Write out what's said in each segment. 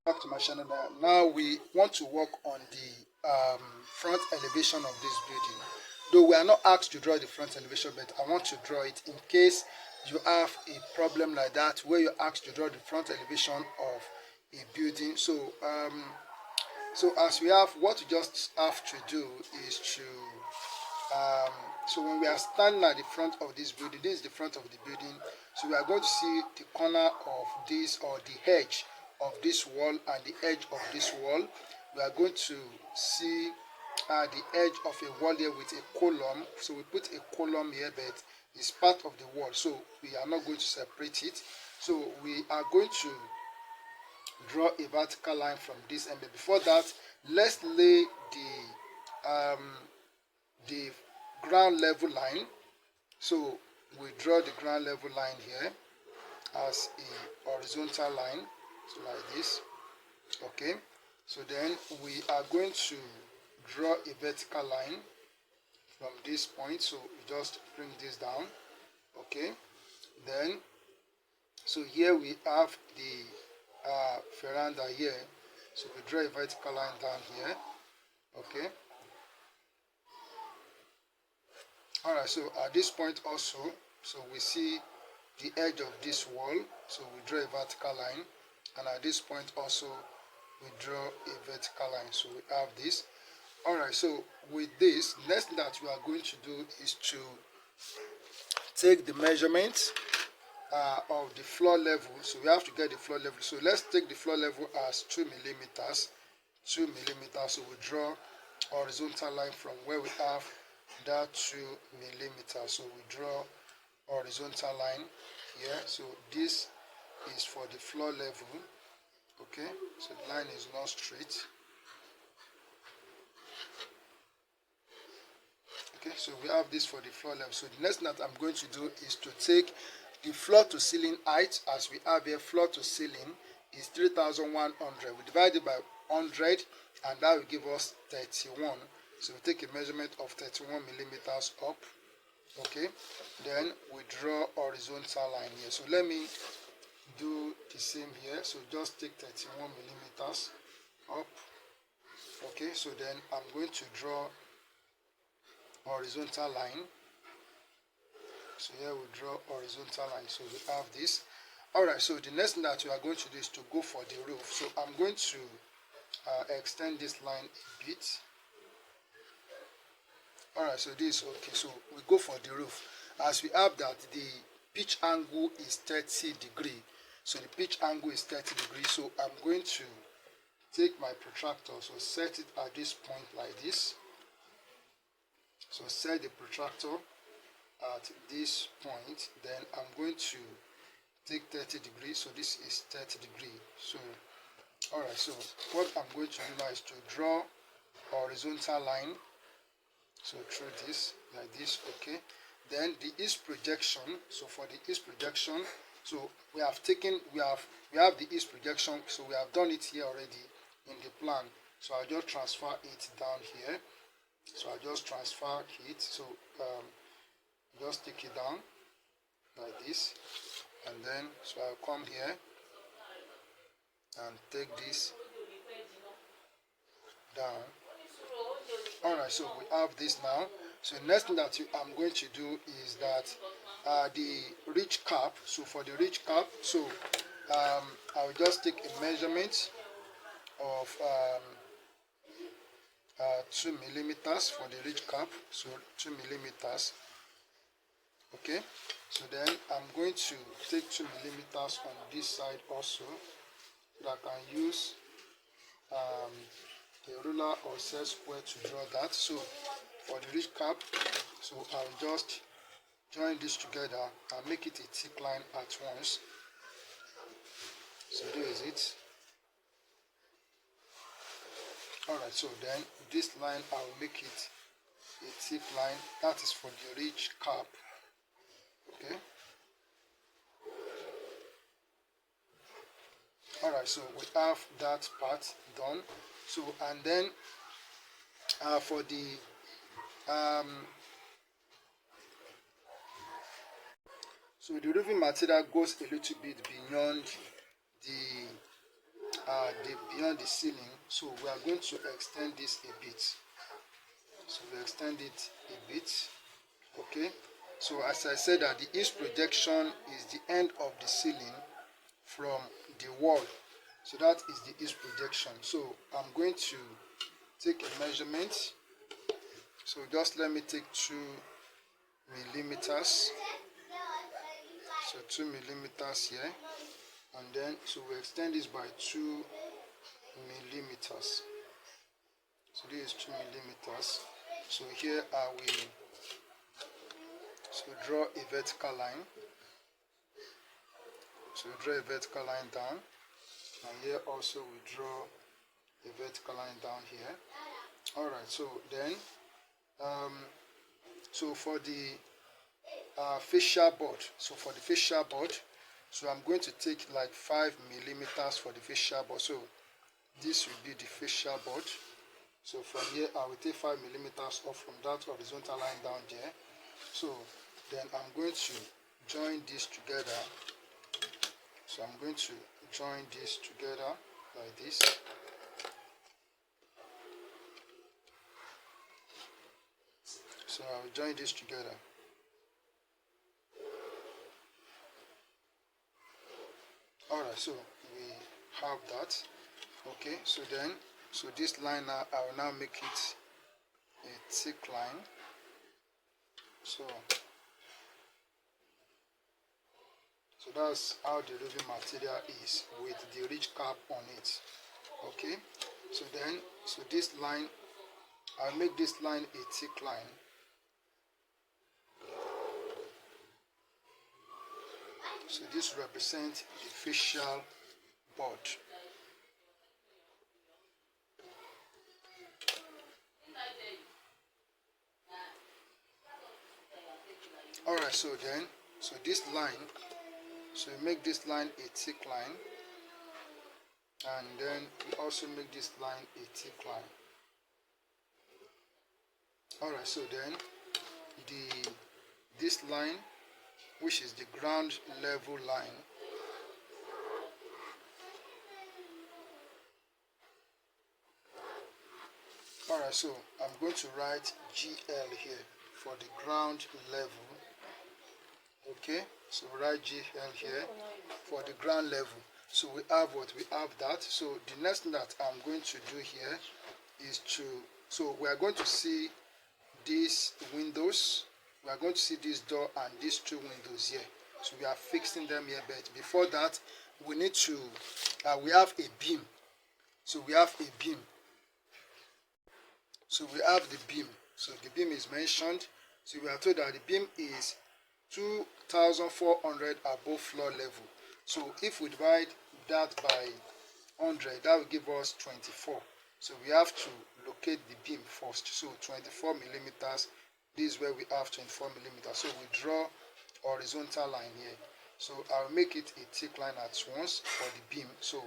Back to my channel. Now we want to work on the front elevation of this building. Though we are not asked to draw the front elevation, but I want to draw it in case you have a problem like that where you're asked to draw the front elevation of a building. So as we have, what you just have to do is to so when we are standing at the front of this building, this is the front of the building. So we are going to see the corner of this, or the edge of this wall and the edge of this wall. We are going to see the edge of a wall here with a column. So we put a column here, but it's part of the wall, so we are not going to separate it. So we are going to draw a vertical line from this end. But before that, let's lay the ground level line. So we draw the ground level line here as a horizontal line, so like this. Okay, so then we are going to draw a vertical line from this point. So we just bring this down. Okay, then so here we have the veranda here, so we draw a vertical line down here. Okay, alright, so at this point also, so we see the edge of this wall, so we draw a vertical line, and at this point also we draw a vertical line, so we have this. Alright, so with this, next thing that we are going to do is to take the measurement of the floor level. So we have to get the floor level. So let's take the floor level as 2 millimeters. 2 millimeters. So we draw a horizontal line from where we have that 2 millimeters. So we draw a horizontal line here. So this is for the floor level. Okay, so the line is not straight. Okay, so we have this for the floor level. So the next thing that I'm going to do is to take the floor to ceiling height, as we have here. Floor to ceiling is 3,100. We divide it by 100, and that will give us 31. So we take a measurement of 31 millimeters up. Okay, then we draw horizontal line here. So let me do the same here. So just take 31 millimeters up. Okay, so then I'm going to draw horizontal line. So here we draw horizontal line. So we have this. Alright, so the next thing that we are going to do is to go for the roof. So I'm going to extend this line a bit. Alright, so this is okay. So we go for the roof. As we have that, the pitch angle is 30 degrees. So the pitch angle is 30 degrees. So I'm going to take my protractor. So set it at this point like this. So set the protractor at this point. Then I'm going to take 30 degrees. So this is 30 degrees. So alright, so what I'm going to do now is to draw a horizontal line. So through this, like this. Okay, then the east projection. So for the east projection, so we have the east projection. So we have done it here already in the plan. So I'll just transfer it down here. So I'll just transfer it. So just take it down like this, and then so I'll come here and take this down. Alright, so we have this now. So the next thing that I'm going to do is that the ridge cap. So for the ridge cap, so I will just take a measurement of 2 millimeters for the ridge cap. So 2 millimeters. Okay, so then I'm going to take 2 millimeters on this side also, so that I can use a ruler or set square to draw that. So for the ridge cap, so I'll just join this together and make it a thick line at once. So there is it. Alright, so then this line I'll make it a thick line. That is for the ridge cap. Okay. Alright, so we have that part done. So and then for the so the roofing material goes a little bit beyond the beyond the ceiling, so we are going to extend this a bit. So we extend it a bit. Okay, so as I said, that the east projection is the end of the ceiling from the wall, so that is the east projection. So I'm going to take a measurement. So just let me take 2 millimeters. So 2 millimeters here, and then so we extend this by 2 millimeters. So this is 2 millimeters. So here I will draw a vertical line. So we draw a vertical line down, and here also we draw a vertical line down here. Alright, so then so for the fascia board, so I'm going to take like 5 millimeters for the fascia board. So this will be the fascia board. So from here I will take 5 millimeters off from that horizontal line down there. So then I'm going to join this together. So I'm going to join this together like this. So I will join this together. Alright, so we have that. Okay, so then, so this line now, I will now make it a thick line. So that's how the roofing material is, with the ridge cap on it. Okay, so then, so this line, I'll make this line a thick line. So this represents the facial board. Alright, so then, so this line, so we make this line a thick line, and then we also make this line a thick line. Alright, so then this line, which is the ground level line, alright, so I'm going to write GL here for the ground level. Okay, so write GL here for the ground level. So we have what? We have that. So the next thing that I'm going to do here is so we are going to see these windows. We are going to see this door and these 2 windows here. So we are fixing them here, but before that, we need to, we have a beam. So we have a beam. So we have the beam. So the beam is mentioned. So we are told that the beam is 2,400 above floor level. So if we divide that by 100, that will give us 24. So we have to locate the beam first. So 24 millimeters. This is where we have 24 millimeters. So we draw horizontal line here. So I'll make it a thick line at once for the beam. So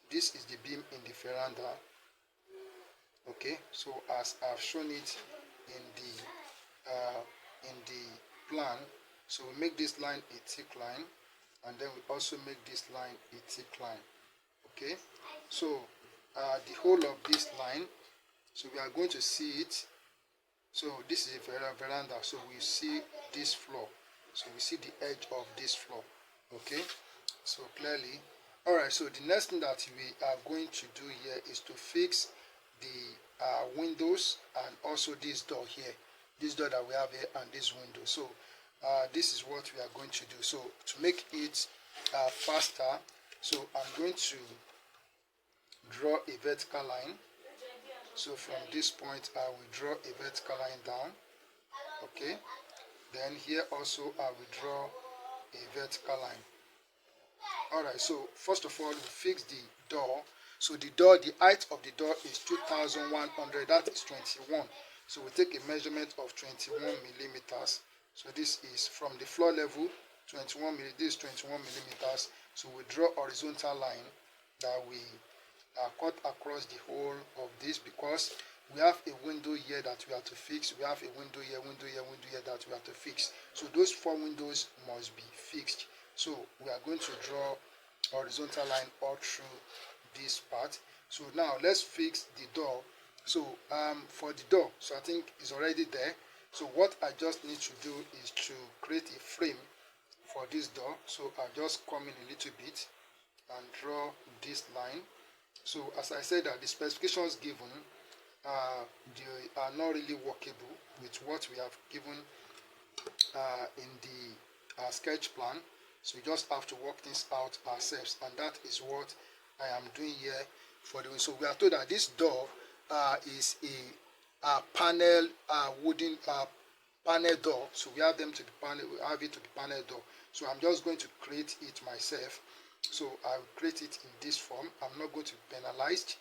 this is the beam in the veranda. Okay, so as I've shown it in the plan, so we make this line a thick line, and then we also make this line a thick line. Okay, so the whole of this line, so we are going to see it. So this is a veranda, so we see this floor, so we see the edge of this floor. Okay, so clearly. Alright, so the next thing that we are going to do here is to fix the windows and also this door here, this door that we have here, and this window. So this is what we are going to do. So to make it faster, so I'm going to draw a vertical line. So from this point I will draw a vertical line down. Okay, then here also I will draw a vertical line. Alright, so first of all we fix the door. So the door, the height of the door is 2,100, that is 21. So we take a measurement of 21 millimeters. So this is from the floor level, 21 millimeters, this is 21 millimeters. So we draw horizontal line that we cut across the whole of this, because we have a window here that we have to fix. We have a window here, window here, window here that we have to fix. So those 4 windows must be fixed. So we are going to draw horizontal line all through this part. So now let's fix the door. So for the door, so I think it's already there. So what I just need to do is to create a frame for this door. So I'll just come in a little bit and draw this line. So as I said, that the specifications given they are not really workable with what we have given in the sketch plan. So we just have to work things out ourselves, and that is what I am doing here for the. So we are told that this door is a panel wooden panel door. So we have them to be panel. We have it to be panel door. So I'm just going to create it myself. So I will create it in this form. I'm not going to be penalized.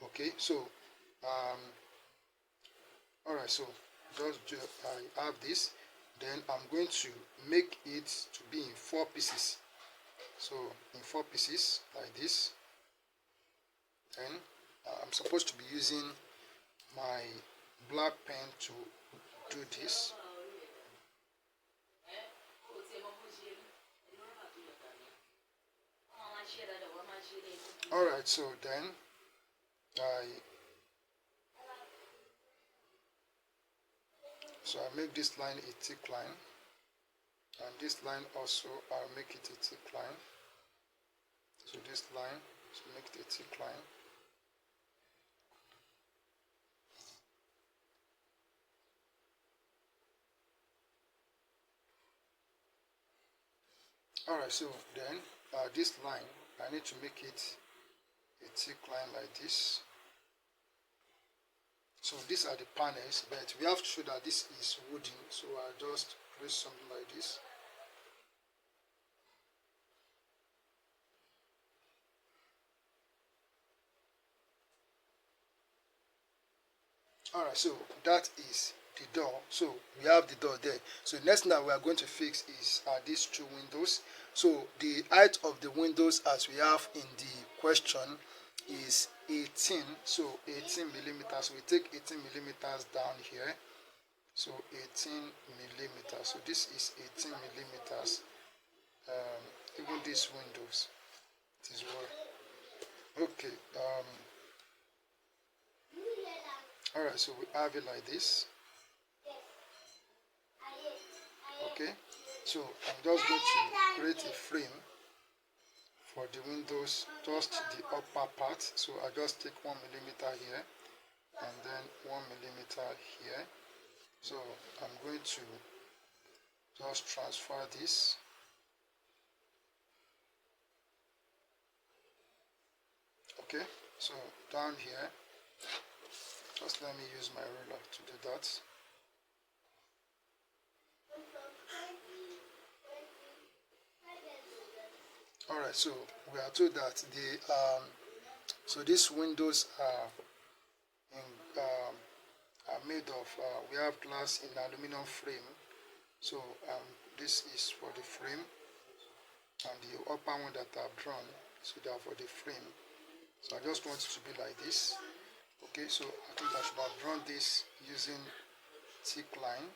Okay. So all right. So just I have this. Then I'm going to make it to be in 4 pieces. So in 4 pieces like this. Then I'm supposed to be using my black pen to do this. Alright, so then I make this line a thick line, and this line also I'll make it a thick line. So this line, so make it a thick line. Alright, so then this line, I need to make it a thick line like this. So these are the panels, but we have to show that this is wooden. So I'll just place something like this. Alright, so that is the door. So we have the door there. So next thing that we are going to fix is these 2 windows. So the height of the windows, as we have in the question, is 18. So 18 millimeters. So we take 18 millimeters down here. So 18 millimeters. So this is 18 millimeters. Even these windows, it is well. Okay. Alright, so we have it like this. Okay, so I'm just going to create a frame for the windows, just the upper part. So I just take 1 millimeter here and then 1 millimeter here. So I'm going to just transfer this. Okay, so down here, just let me use my ruler to do that. Alright, so we are told that the so these windows are made of we have glass in aluminum frame. So this is for the frame, and the upper one that I've drawn, so they are for the frame. So I just want it to be like this. Okay, so I think I should have drawn this using thick line.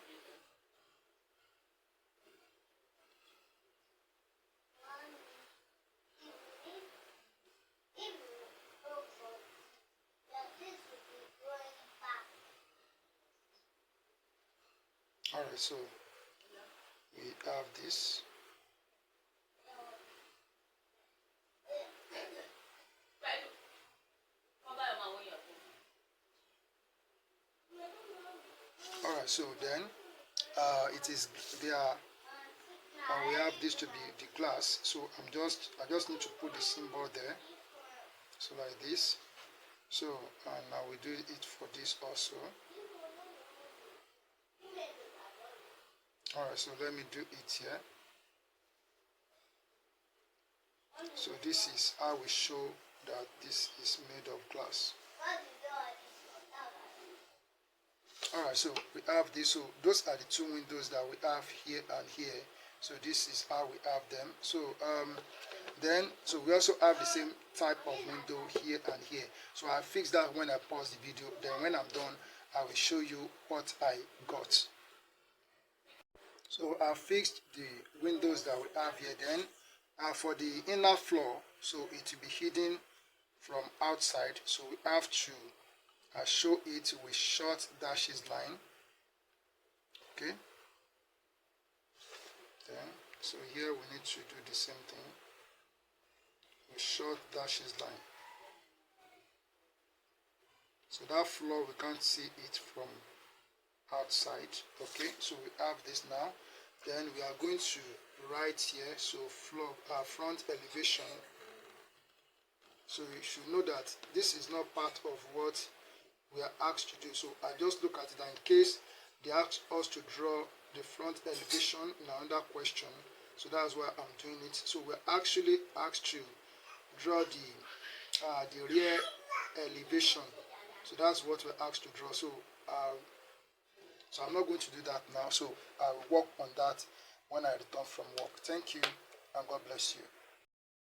Alright, so we have this. Alright, so then it is there. We have this to be the glass. So I just need to put the symbol there. So like this. So and now we do it for this also. Alright, so let me do it here. So this is how we show that this is made of glass. Alright, so we have this. So those are the 2 windows that we have here and here. So this is how we have them. So then we also have the same type of window here and here. So I fix that when I pause the video. Then when I'm done, I will show you what I got. So I fixed the windows that we have here. Then for the inner floor, so it will be hidden from outside, so we have to show it with short dashes line. Okay, then so here we need to do the same thing with short dashes line. So that floor we can't see it from outside. Okay, so we have this now. Then we are going to write here, so floor front elevation. So you should know that this is not part of what we are asked to do. So I just look at it, and in case they ask us to draw the front elevation in another question, so that's why I'm doing it. So we're actually asked to draw the rear elevation. So that's what we're asked to draw. So I'm not going to do that now. So I'll work on that when I return from work. Thank you, and God bless you.